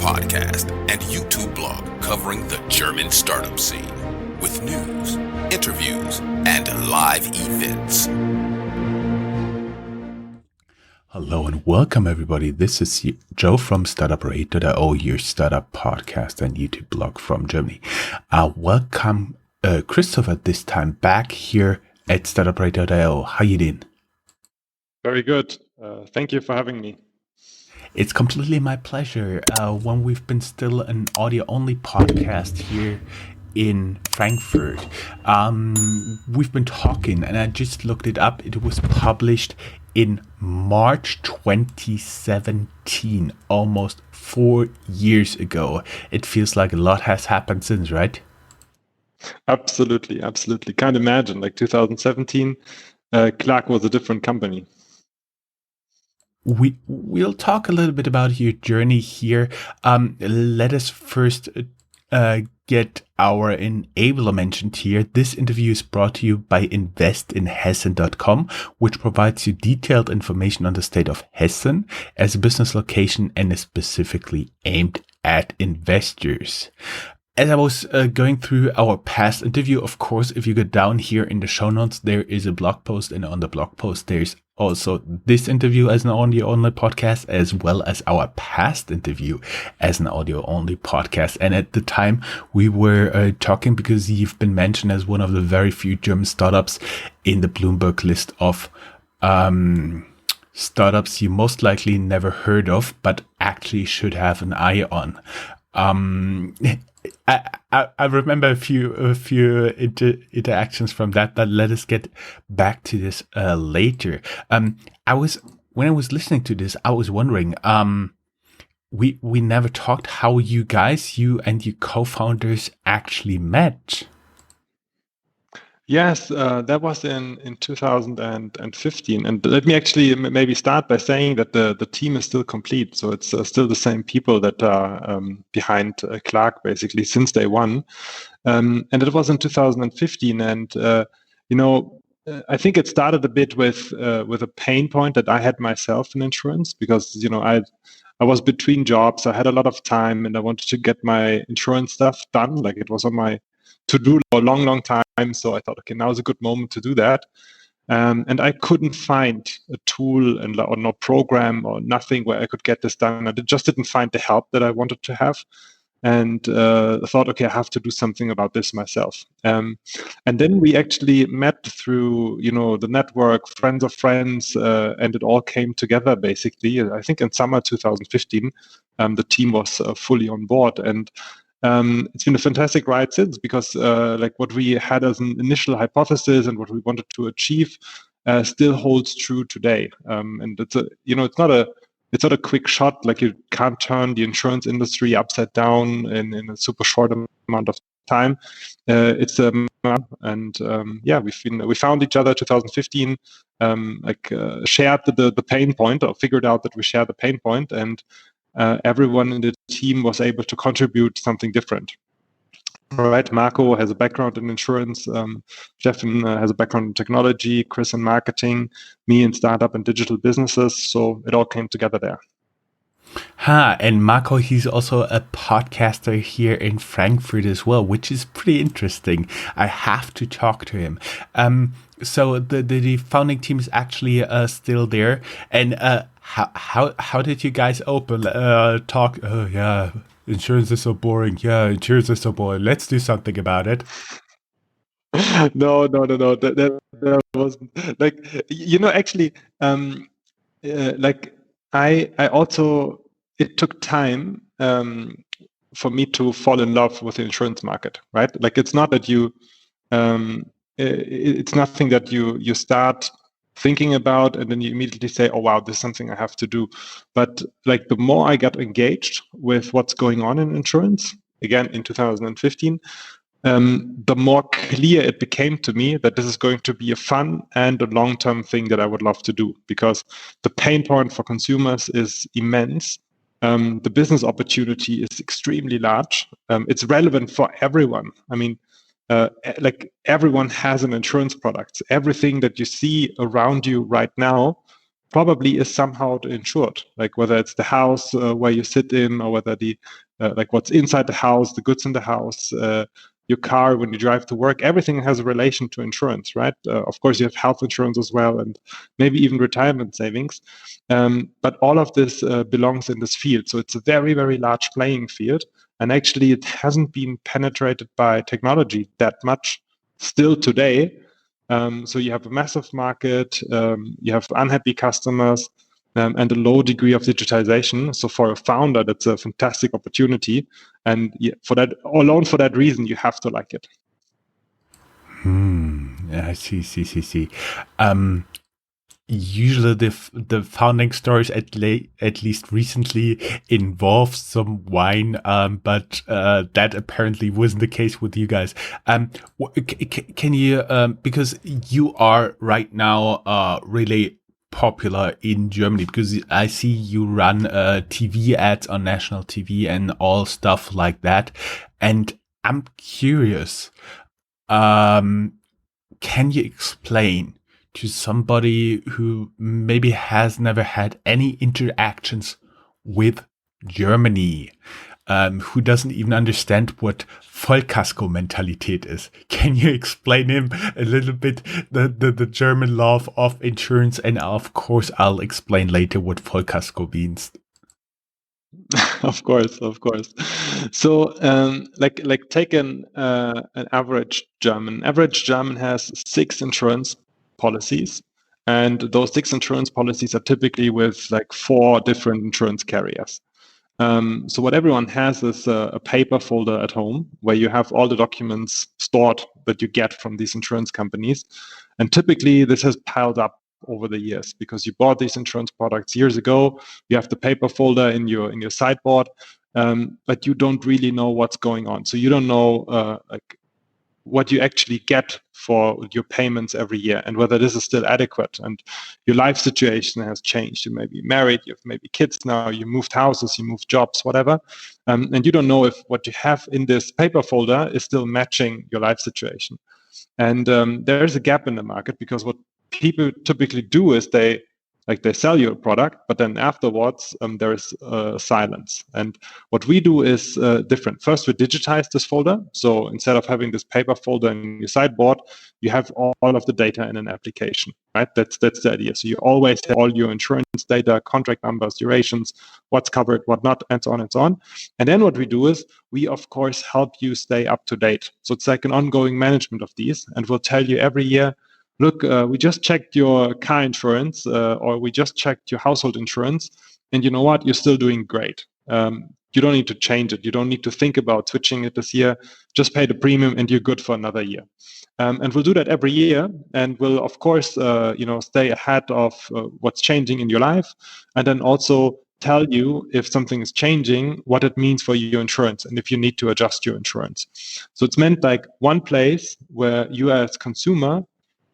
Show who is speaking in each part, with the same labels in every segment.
Speaker 1: podcast and YouTube blog covering the German startup scene with news, interviews, and live events.
Speaker 2: Hello and welcome everybody. This is Joe from Startuprad.io, your startup podcast and YouTube blog from Germany. Welcome Christopher this time back here at Startuprad.io. How you doing?
Speaker 3: Very good. Thank you for having me.
Speaker 2: It's completely my pleasure. When we've been still an audio-only podcast here in Frankfurt, we've been talking, and I just looked it up. It was published in March 2017, almost 4 years ago. It feels like a lot has happened since, right?
Speaker 3: Absolutely. Can't imagine, like 2017, Clark was a different company.
Speaker 2: We'll talk a little bit about your journey here. Let us first get our enabler mentioned here. This interview is brought to you by investinhessen.com, which provides you detailed information on the state of Hessen as a business location and is specifically aimed at investors. As I was going through our past interview, of course, if you go down here in the show notes, there is a blog post, and on the blog post, there's also this interview as an audio-only podcast, as well as our past interview as an audio-only podcast. And at the time, we were talking because you've been mentioned as one of the very few German startups in the Bloomberg list of startups you most likely never heard of, but actually should have an eye on. I remember a few interactions from that, but let us get back to this later. When I was listening to this, I was wondering, we never talked how you and your co-founders actually met.
Speaker 3: Yes, that was in 2015. And let me actually maybe start by saying that the team is still complete. So it's still the same people that are behind Clark, basically, since day one. And it was in 2015. And, I think it started a bit with a pain point that I had myself in insurance because, I was between jobs. I had a lot of time and I wanted to get my insurance stuff done. Like it was on my to-do for a long time. So I thought, okay, now is a good moment to do that. And I couldn't find a tool or no program or nothing where I could get this done. I just didn't find the help that I wanted to have. And I thought, okay, I have to do something about this myself. And then we actually met through, the network, friends of friends, and it all came together, basically. I think in summer 2015, the team was fully on board. And it's been a fantastic ride since because like what we had as an initial hypothesis and what we wanted to achieve still holds true today. And it's it's not a quick shot. Like you can't turn the insurance industry upside down in a super short amount of time. It's we found each other 2015. Shared the pain point, or figured out that we shared the pain point, and everyone in the team was able to contribute something different. All right, Marco has a background in insurance, Steffen has a background in technology, Chris in marketing, me in startup and digital businesses. So it all came together there.
Speaker 2: And Marco, he's also a podcaster here in Frankfurt as well, which is pretty interesting. I have to talk to him. So the founding team is actually still there. And how did you guys talk? Oh yeah, insurance is so boring. Yeah, insurance is so boring. Let's do something about it.
Speaker 3: No. That wasn't like actually. I also, it took time for me to fall in love with the insurance market, right? Like it's not that it's nothing that you start thinking about and then you immediately say, oh wow, this is something I have to do. But like the more I got engaged with what's going on in insurance, again in 2015, the more clear it became to me that this is going to be a fun and a long-term thing that I would love to do, because the pain point for consumers is immense. The business opportunity is extremely large. It's relevant for everyone. I mean, everyone has an insurance product. Everything that you see around you right now probably is somehow insured, like whether it's the house where you sit in, or whether the like what's inside the house, the goods in the house, your car when you drive to work. Everything has a relation to insurance, right? Of course, you have health insurance as well, and maybe even retirement savings. But all of this belongs in this field, so it's a very, very large playing field. And actually, it hasn't been penetrated by technology that much still today. So you have a massive market, you have unhappy customers, and a low degree of digitization. So for a founder, that's a fantastic opportunity. And for that reason, you have to like it.
Speaker 2: I see. Usually the founding stories, at least recently, involve some wine, but that apparently wasn't the case with you guys. Can you, because you are right now really popular in Germany, because I see you run TV ads on national TV and all stuff like that, and I'm curious, can you explain to somebody who maybe has never had any interactions with Germany, who doesn't even understand what Vollkasko-Mentalität is? Can you explain him a little bit the German love of insurance? And of course, I'll explain later what Vollkasko means.
Speaker 3: Of course. So, like take an average German. Average German has 6 insurance policies, and those 6 insurance policies are typically with like 4 different insurance carriers. So what everyone has is a paper folder at home where you have all the documents stored that you get from these insurance companies, and typically this has piled up over the years because you bought these insurance products years ago. You have the paper folder in your sideboard, but you don't really know what's going on. So you don't know like what you actually get for your payments every year and whether this is still adequate. And your life situation has changed. You may be married, you have maybe kids now, you moved houses, you moved jobs, whatever. And you don't know if what you have in this paper folder is still matching your life situation. And there's a gap in the market because what people typically do is they sell you a product, but then afterwards there is silence. And what we do is different. First, we digitize this folder. So instead of having this paper folder in your sideboard, you have all of the data in an application, right? That's the idea. So you always have all your insurance data, contract numbers, durations, what's covered, what not, and so on and so on. And then what we do is we, of course, help you stay up to date. So it's like an ongoing management of these, and we'll tell you every year, look, we just checked your car insurance or we just checked your household insurance, and you know what? You're still doing great. You don't need to change it. You don't need to think about switching it this year. Just pay the premium and you're good for another year. And we'll do that every year, and we'll, of course, stay ahead of what's changing in your life, and then also tell you if something is changing, what it means for your insurance, and if you need to adjust your insurance. So it's meant like one place where you as consumer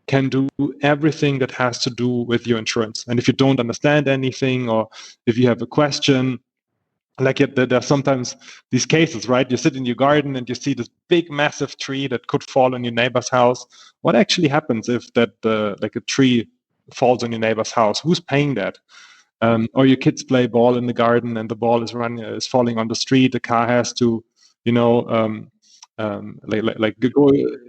Speaker 3: can do everything that has to do with your insurance. And if you don't understand anything, or if you have a question, like there are sometimes these cases, right? You sit in your garden and you see this big, massive tree that could fall on your neighbor's house. What actually happens if that like a tree falls on your neighbor's house? Who's paying that? Or your kids play ball in the garden and the ball is falling on the street. The car has to, go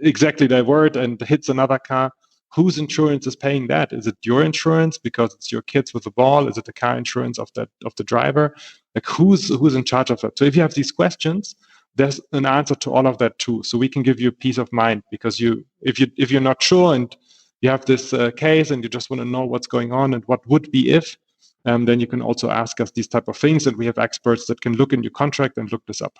Speaker 3: exactly divert and hits another car. Whose insurance is paying that? Is it your insurance because it's your kids with the ball? Is it the car insurance of the driver? Like who's in charge of that? So if you have these questions, there's an answer to all of that too. So we can give you peace of mind, because if you're not sure and you have this case and you just want to know what's going on and what would be if, then you can also ask us these type of things, and we have experts that can look in your contract and look this up.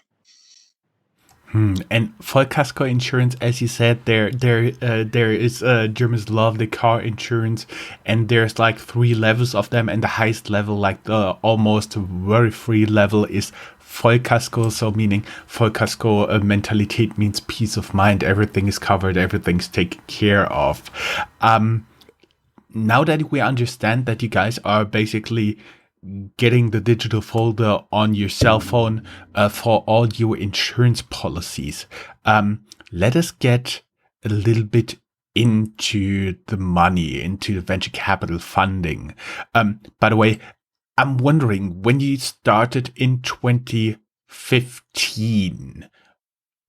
Speaker 2: And Vollkasko insurance, as you said, there is Germans love the car insurance, and there's like 3 levels of them, and the highest level, like the almost worry-free level, is Vollkasko. So meaning Vollkasko Mentalität means peace of mind. Everything is covered, everything's taken care of. Now that we understand that you guys are basically getting the digital folder on your cell phone for all your insurance policies, let us get a little bit into the money, into the venture capital funding. By the way, I'm wondering, when you started in 2015,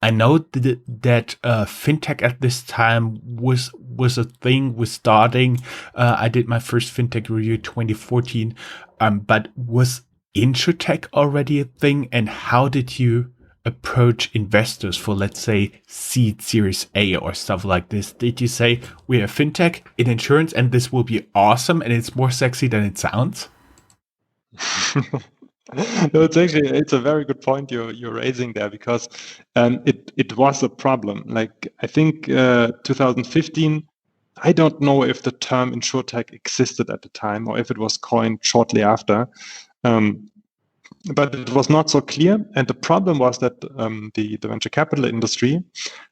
Speaker 2: I know that fintech at this time was a thing, was starting. I did my first fintech review 2014, but was Insurtech already a thing? And how did you approach investors for, let's say, seed Series A or stuff like this? Did you say, we're a fintech in insurance and this will be awesome and it's more sexy than it sounds?
Speaker 3: No, it's a very good point you're raising there, because it was a problem. Like, I think 2015, I don't know if the term Insurtech existed at the time or if it was coined shortly after. But it was not so clear. And the problem was that the venture capital industry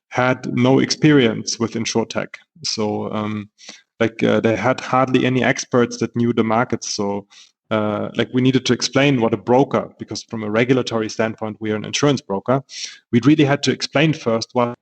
Speaker 3: had no experience with Insurtech. So they had hardly any experts that knew the markets. So we needed to explain what a broker, because from a regulatory standpoint, we are an insurance broker. We really had to explain first what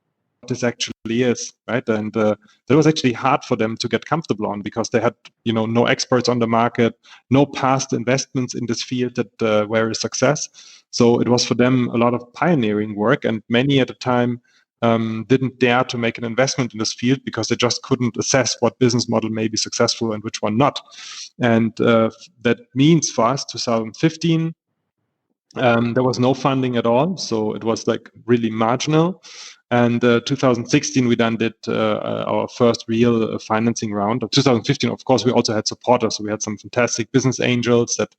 Speaker 3: this actually is, right? And that was actually hard for them to get comfortable on, because they had, no experts on the market, no past investments in this field that were a success. So it was for them a lot of pioneering work, and many at the time didn't dare to make an investment in this field because they just couldn't assess what business model may be successful and which one not. And that means for us, 2015, there was no funding at all. So it was really marginal. And 2016, we then did our first real financing round. Of 2015, of course, we also had supporters. So we had some fantastic business angels that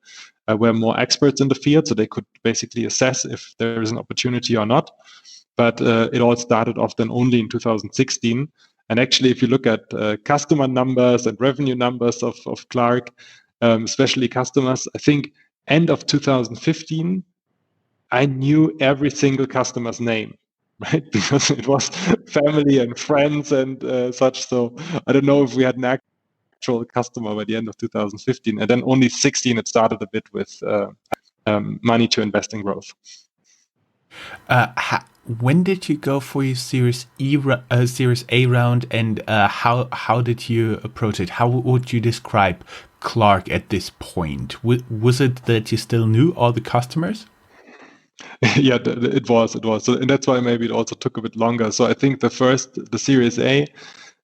Speaker 3: were more experts in the field, so they could basically assess if there is an opportunity or not. But it all started off then only in 2016. And actually, if you look at customer numbers and revenue numbers of Clark, especially customers, I think end of 2015, I knew every single customer's name, right? Because it was family and friends and such. So I don't know if we had an actual customer by the end of 2015. And then only 16, it started a bit with money to invest in growth.
Speaker 2: When did you go for your Series A round, and how did you approach it? How would you describe Clark at this point? Was it that you still knew all the customers?
Speaker 3: Yeah, it was. So, and that's why maybe it also took a bit longer. So I think the Series A,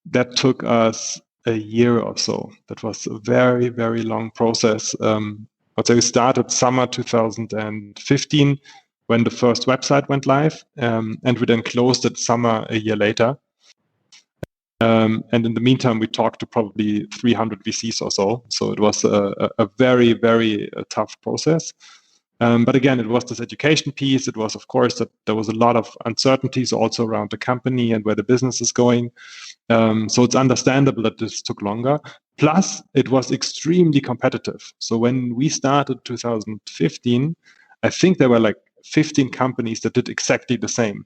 Speaker 3: that took us a year or so. That was a very, very long process. I'd say we started summer 2015 when the first website went live, and we then closed it summer a year later. And in the meantime, we talked to probably 300 VCs or so. So it was a very, very tough process. But again, it was this education piece. It was, of course, that there was a lot of uncertainties also around the company and where the business is going. So it's understandable that this took longer. Plus, it was extremely competitive. So when we started 2015, I think there were 15 companies that did exactly the same.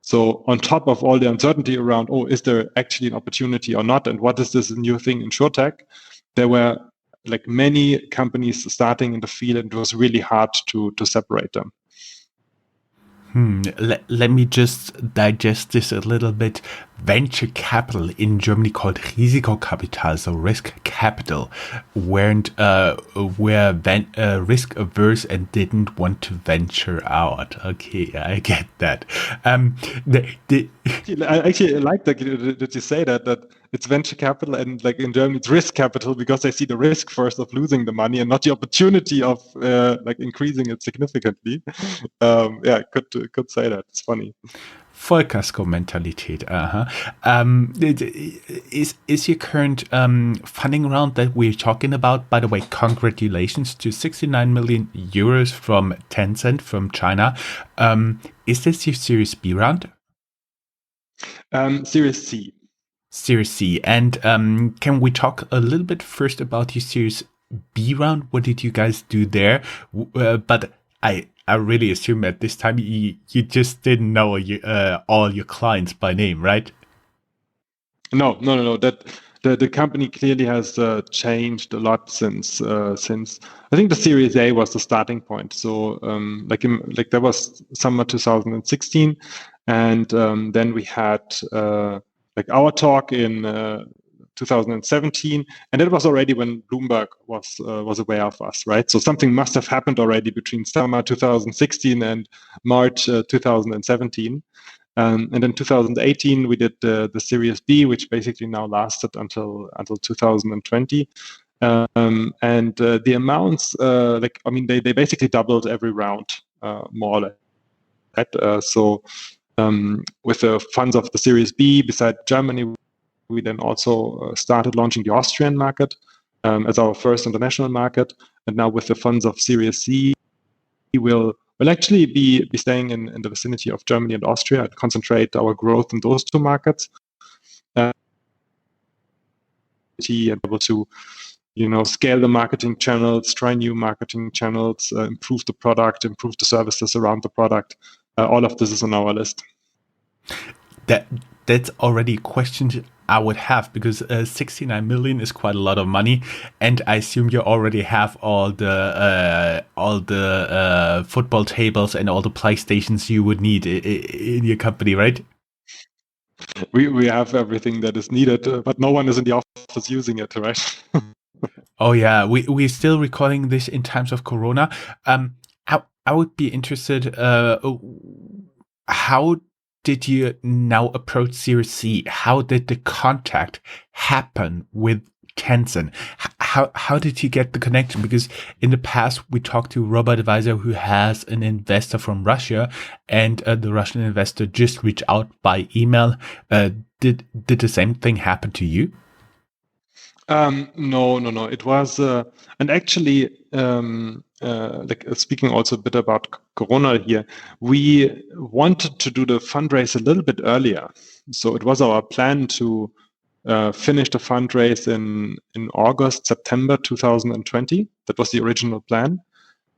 Speaker 3: So on top of all the uncertainty around, is there actually an opportunity or not? And what is this new thing in Insurtech? There were many companies starting in the field, and it was really hard to separate them.
Speaker 2: Let me just digest this a little bit. Venture capital in Germany called Risikokapital, so risk capital, were risk averse and didn't want to venture out. Okay, I get that. I like that you say that it's venture capital, and in Germany it's risk capital, because they see the risk first of losing the money and not the opportunity of increasing it significantly. Could say that. It's funny. Vollkasko-Mentalität. Is your current funding round that we're talking about, by the way, congratulations to 69 million euros from Tencent from China. Is this your Series B round?
Speaker 3: Series C.
Speaker 2: Series C. And can we talk a little bit first about your Series B round? What did you guys do there? But I really assume at this time you just didn't know all your clients by name, right?
Speaker 3: No. That the company clearly has changed a lot since I think the Series A was the starting point. So there was summer 2016, and then we had like our talk in 2017, and that was already when Bloomberg was aware of us, right? So something must have happened already between summer 2016 and March 2017. And then 2018, we did the Series B, which basically now lasted until 2020. And the amounts, they basically doubled every round, more or less. Right? So with the funds of the Series B, beside Germany, we then also started launching the Austrian market as our first international market. And now with the funds of Series C, we'll actually be staying in the vicinity of Germany and Austria and concentrate our growth in those two markets. And able to scale the marketing channels, try new marketing channels, improve the product, improve the services around the product. All of this is on our list.
Speaker 2: That's already a question I would have, because 69 million is quite a lot of money, and I assume you already have all the football tables and all the PlayStations you would need in your company, right?
Speaker 3: We have everything that is needed, but no one is in the office using it, right?
Speaker 2: Oh yeah, we're still recording this in times of Corona. I would be interested. How did you now approach Series C? How did the contact happen with Tencent? How did you get the connection? Because in the past we talked to Robert Advisor, who has an investor from Russia, and the Russian investor just reached out by email. Did the same thing happen to you?
Speaker 3: No. It was, and actually, speaking also a bit about Corona here, we wanted to do the fundraise a little bit earlier. So it was our plan to finish the fundraise in August, September 2020. That was the original plan.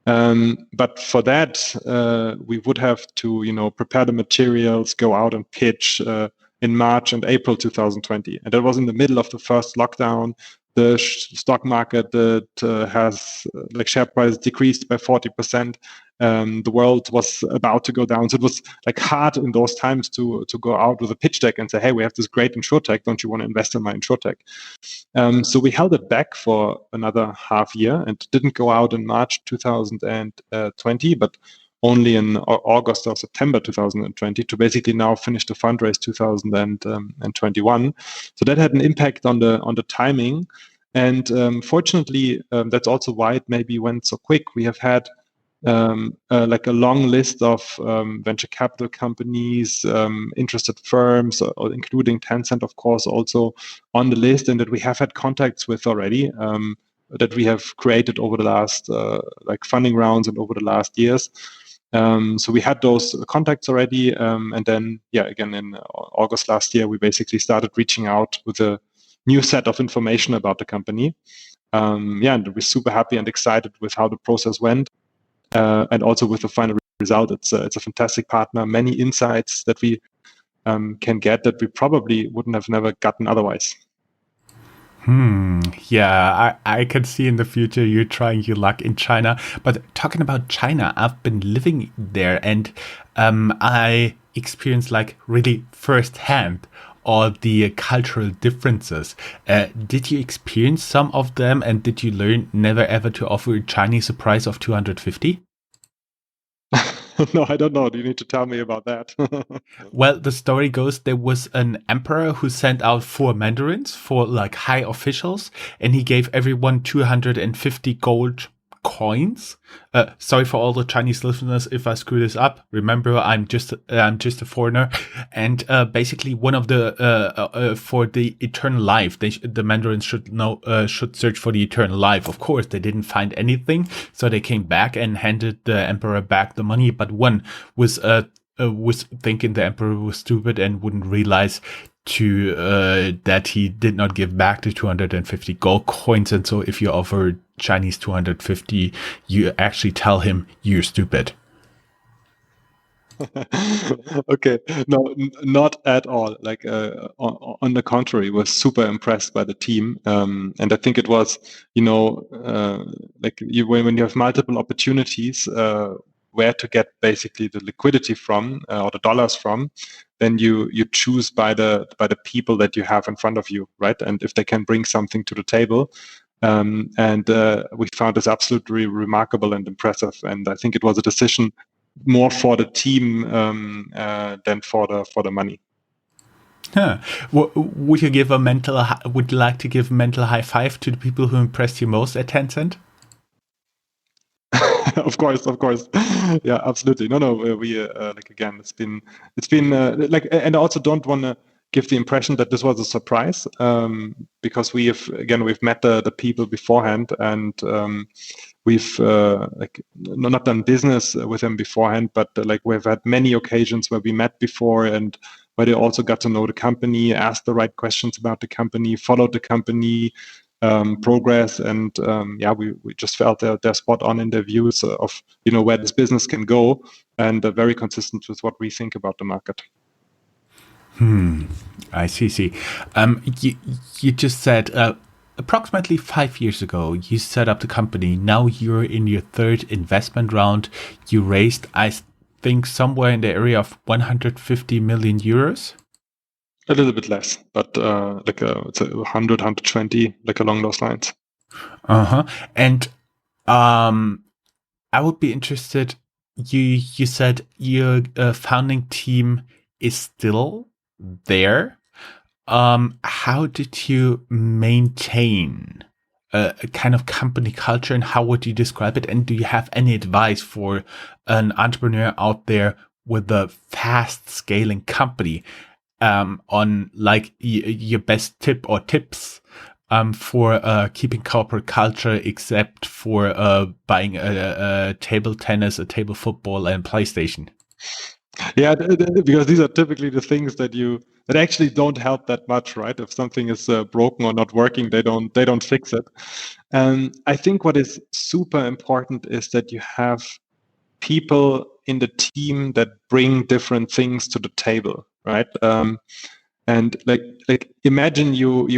Speaker 3: But for that, we would have to, prepare the materials, go out and pitch in March and April 2020. And that was in the middle of the first lockdown. The stock market that has share price decreased by 40%. The world was about to go down. So it was hard in those times to go out with a pitch deck and say, hey, we have this great Insurtech. Don't you want to invest in my Insurtech? So we held it back for another half year and didn't go out in March 2020, but only in August or September 2020 to basically now finish the fundraise 2021. So that had an impact on the timing. And fortunately, that's also why it maybe went so quick. We have had a long list of venture capital companies, interested firms, including Tencent, of course, also on the list, and that we have had contacts with already, that we have created over the last funding rounds and over the last years. So we had those contacts already, and then again in August last year, we basically started reaching out with a new set of information about the company. And we're super happy and excited with how the process went, and also with the final result. It's a fantastic partner, many insights that we can get that we probably wouldn't have never gotten otherwise.
Speaker 2: Yeah, I can see in the future you're trying your luck in China. But talking about China, I've been living there, and I experienced really firsthand all the cultural differences. Did you experience some of them, and did you learn never ever to offer Chinese a price of 250?
Speaker 3: No, I don't know. Do you need to tell me about that?
Speaker 2: Well, the story goes there was an emperor who sent out 4 mandarins for high officials, and he gave everyone 250 gold coins. Sorry for all the Chinese listeners if I screw this up. Remember, I'm just a foreigner, and basically one of the for the eternal life, the mandarins should search for the eternal life. Of course, they didn't find anything, so they came back and handed the emperor back the money. But one was thinking the emperor was stupid and wouldn't realize that he did not give back the 250 gold coins, and so if you offer Chinese 250, you actually tell him you're stupid.
Speaker 3: Okay, no, not at all. On the contrary, was super impressed by the team, and I think it was, when you have multiple opportunities where to get basically the liquidity from or the dollars from, then you choose by the people that you have in front of you, right? And if they can bring something to the table. We found this absolutely remarkable and impressive. And I think it was a decision more for the team than for the money.
Speaker 2: Huh. Would you like to give a mental high five to the people who impressed you most at Tencent?
Speaker 3: Of course. Yeah, absolutely. No, we like, again, it's been like, and I also don't want to give the impression that this was a surprise, because we've met the people beforehand, and we've like not done business with them beforehand, but like we've had many occasions where we met before, and where they also got to know the company, asked the right questions about the company, followed the company progress, and we just felt they're spot on in their views of where this business can go, and very consistent with what we think about the market.
Speaker 2: I see. You just said approximately 5 years ago you set up the company. Now you're in your third investment round. You raised, I think, somewhere in the area of 150 million euros.
Speaker 3: A little bit less, but it's 100, 120, like along those lines.
Speaker 2: And I would be interested. You said your founding team is still there. How did you maintain a kind of company culture, and how would you describe it? And do you have any advice for an entrepreneur out there with a fast scaling company, on like your best tip or tips for keeping corporate culture, except for buying a table tennis, a table football, and PlayStation?
Speaker 3: Yeah, because these are typically the things that actually don't help that much, right? If something is broken or not working, they don't fix it. I think what is super important is that you have people in the team that bring different things to the table, right? And like imagine you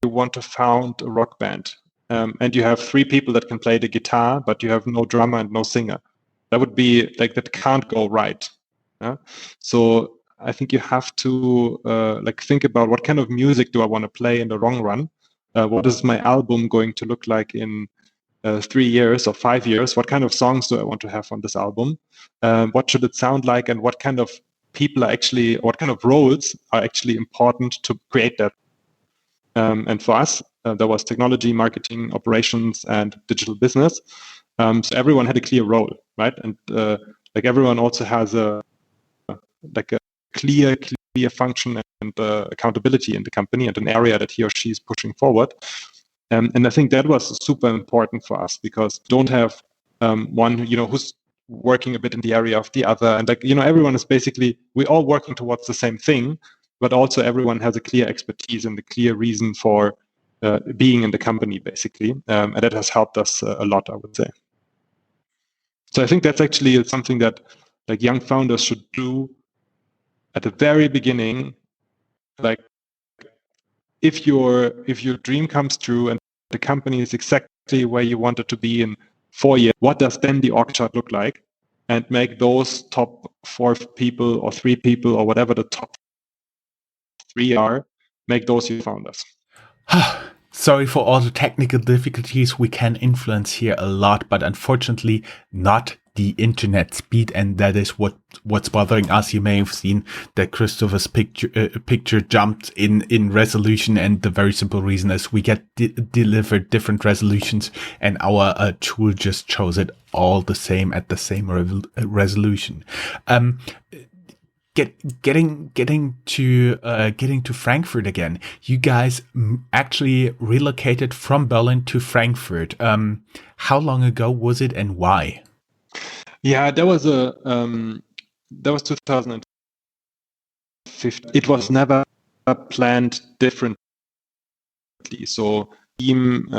Speaker 3: want to found a rock band, and you have 3 people that can play the guitar, but you have no drummer and no singer. That would be like, that can't go right. So I think you have to like think about, what kind of music do I want to play in the long run? What is my album going to look like in 3 years or 5 years? What kind of songs do I want to have on this album? What should it sound like? And what kind of people what kind of roles are actually important to create that? And for us, there was technology, marketing, operations, and digital business. So everyone had a clear role, right? And like everyone also has a clear function and accountability in the company, and an area that he or she is pushing forward. And I think that was super important for us, because don't have one who's working a bit in the area of the other, and everyone is basically, we're all working towards the same thing, but also everyone has a clear expertise and a clear reason for being in the company, basically, and that has helped us a lot, I would say. So I think that's actually something that like young founders should do at the very beginning. Like, if your dream comes true and the company is exactly where you want it to be in 4 years, what does then the org chart look like? And make those top 4 people or 3 people or whatever the top 3 are, make those your founders.
Speaker 2: Sorry for all the technical difficulties. We can influence here a lot, but unfortunately not the internet speed, and that is what's bothering us. You may have seen that Christopher's picture jumped in resolution, and the very simple reason is we get delivered different resolutions, and our tool just shows it all the same at the same resolution. Getting to Frankfurt again. You guys actually relocated from Berlin to Frankfurt. How long ago was it, and why?
Speaker 3: Yeah, that was 2015. It was never planned differently. So team,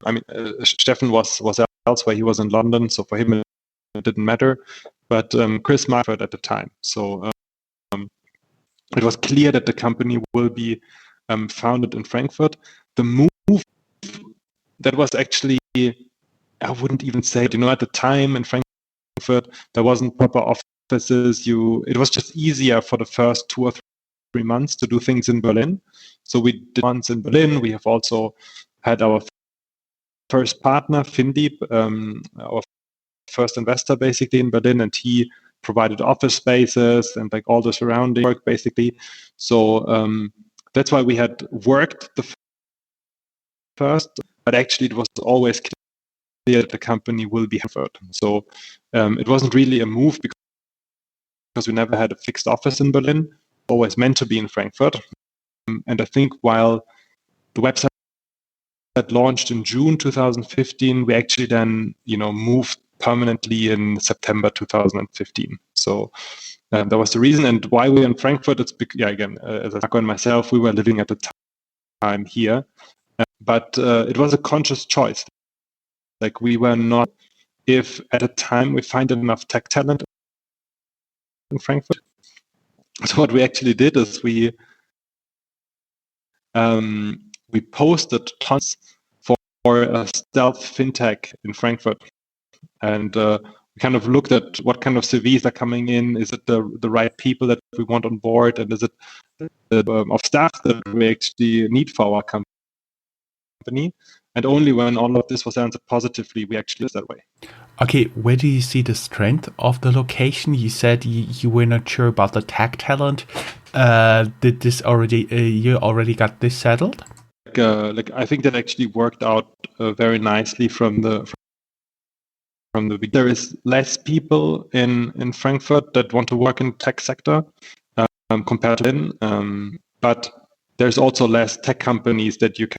Speaker 3: Steffen was elsewhere. He was in London, so for him it didn't matter. But Chris Marford at the time. So it was clear that the company will be founded in Frankfurt. The move, that was actually, I wouldn't even say, at the time in Frankfurt, Frankfurt. There wasn't proper offices. It was just easier for the first 2 or 3 months to do things in Berlin. So we did once in Berlin. We have also had our first partner, Findeep, our first investor basically in Berlin, and he provided office spaces and like all the surrounding work basically. So that's why we had worked the first, but actually it was always clear that the company will be Frankfurt. So it wasn't really a move because we never had a fixed office in Berlin, always meant to be in Frankfurt. And I think while the website launched in June 2015, we actually then, moved permanently in September 2015. So that was the reason. And why we're in Frankfurt, it's again, as Marco and myself, we were living at the time here, but it was a conscious choice. Like we were not, if at a time we find enough tech talent in Frankfurt. So what we actually did is we posted tons for a stealth fintech in Frankfurt, and we kind of looked at what kind of CVs are coming in. Is it the right people that we want on board, and is it of staff that we actually need for our company? And only when all of this was answered positively, we actually did that way.
Speaker 2: Okay, where do you see the strength of the location? You said you were not sure about the tech talent. Did this already? You already got this settled?
Speaker 3: Like I think that actually worked out very nicely from the beginning. There is less people in Frankfurt that want to work in the tech sector compared to Berlin, but there's also less tech companies that you can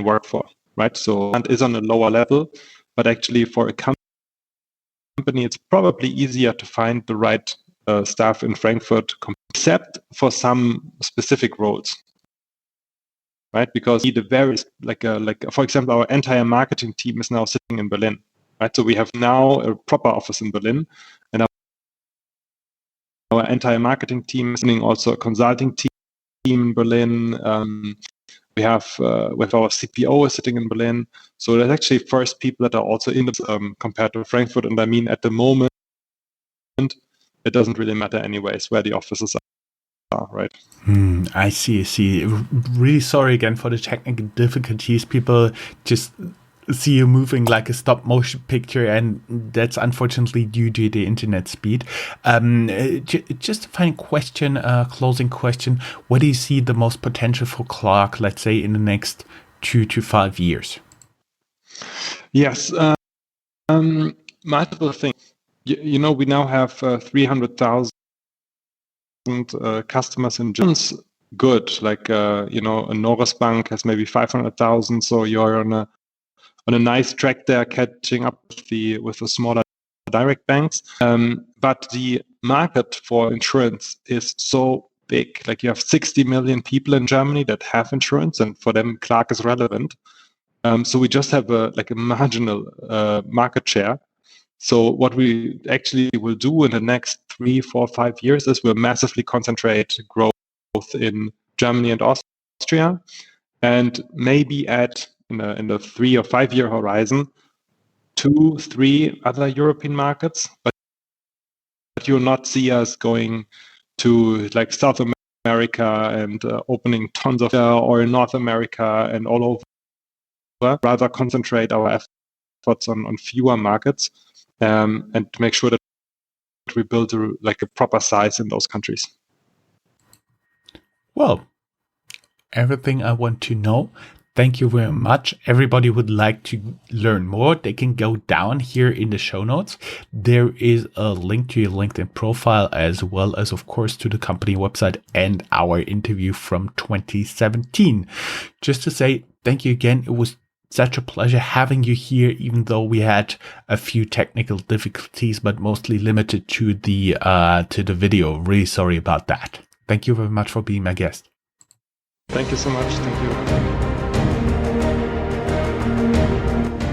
Speaker 3: work for, right? So it is on a lower level, but actually for a company, it's probably easier to find the right staff in Frankfurt, except for some specific roles, right? Because the various, like for example, our entire marketing team is now sitting in Berlin, right? So we have now a proper office in Berlin, and our entire marketing team is also a consulting team in Berlin. We have with our CPO is sitting in Berlin. So there's actually first people that are also in the, compared to Frankfurt. And I mean, at the moment, it doesn't really matter anyways where the offices are, right?
Speaker 2: I see. Really sorry again for the technical difficulties. People just see you moving like a stop motion picture, and that's unfortunately due to the internet speed. Just a final question, closing question. What do you see the most potential for Clark, let's say, in the next 2 to 5 years?
Speaker 3: Yes, multiple things. We now have 300,000 customers in Germany. Good, like a Norris Bank has maybe 500,000, so you're on a nice track there, catching up with the smaller direct banks. But the market for insurance is so big. Like you have 60 million people in Germany that have insurance, and for them, Clark is relevant. So we just have a marginal market share. So what we actually will do in the next 3, 4, 5 years is we'll massively concentrate growth in Germany and Austria, and maybe add in the 3 or 5 year horizon 2, 3 other European markets. But you'll not see us going to like South America and opening tons of or in North America and all over. Rather concentrate our efforts on fewer markets and to make sure that we build a proper size in those countries.
Speaker 2: Well, everything I want to know. Thank you very much. Everybody would like to learn more. They can go down here in the show notes. There is a link to your LinkedIn profile, as well as, of course, to the company website and our interview from 2017. Just to say thank you again. It was such a pleasure having you here, even though we had a few technical difficulties, but mostly limited to the video. Really sorry about that. Thank you very much for being my guest.
Speaker 3: Thank you so much. Thank you.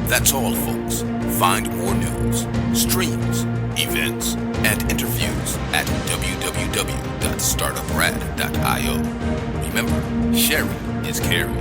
Speaker 1: That's all, folks. Find more news, streams, events, and interviews at www.startuprad.io. Remember, sharing is caring.